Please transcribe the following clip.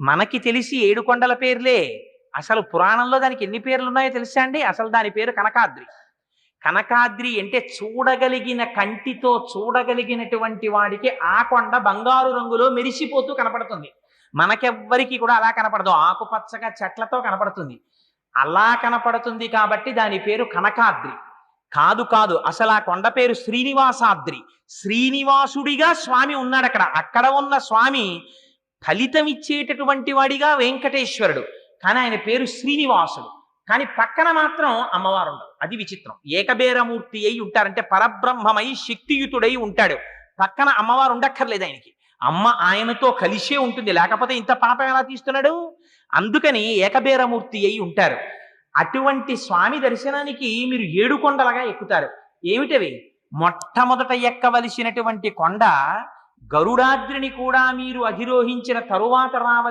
మనకి తెలిసి 7 కొండల పేర్లే. అసలు పురాణంలో దానికి ఎన్ని పేర్లు ఉన్నాయో తెలుసా అండి? అసలు దాని పేరు కనకాద్రి. కనకాద్రి అంటే చూడగలిగిన కంటితో చూడగలిగినటువంటి వాడికి ఆ కొండ బంగారు రంగులో మెరిసిపోతూ కనపడుతుంది. మనకెవ్వరికి కూడా అలా కనపడదు. ఆకుపచ్చగా చెట్లతో కనపడుతుంది. అలా కనపడుతుంది కాబట్టి దాని పేరు కనకాద్రి. కాదు కాదు, అసలు ఆ కొండ పేరు శ్రీనివాసాద్రి. శ్రీనివాసుడిగా స్వామి ఉన్నాడు అక్కడ. అక్కడ ఉన్న స్వామి ఫలితం ఇచ్చేటటువంటి వాడిగా వెంకటేశ్వరుడు, కానీ ఆయన పేరు శ్రీనివాసుడు. కానీ పక్కన మాత్రం అమ్మవారు ఉండదు. అది విచిత్రం. ఏకబేరమూర్తి అయి ఉంటారంటే పరబ్రహ్మమై శక్తియుతుడై ఉంటాడు. పక్కన అమ్మవారు ఉండక్కర్లేదు ఆయనకి. అమ్మ ఆయనతో కలిసే ఉంటుంది, లేకపోతే ఇంత పాపం ఎలా తీస్తున్నాడు? అందుకని ఏకబేరమూర్తి అయి ఉంటారు. అటువంటి స్వామి దర్శనానికి మీరు 7 కొండలుగా ఎక్కుతారు. ఏమిటవి? మొట్టమొదట ఎక్కవలసినటువంటి కొండ గరుడాద్రిని కూడా మీరు అధిరోహించిన తరువాత రావలసిన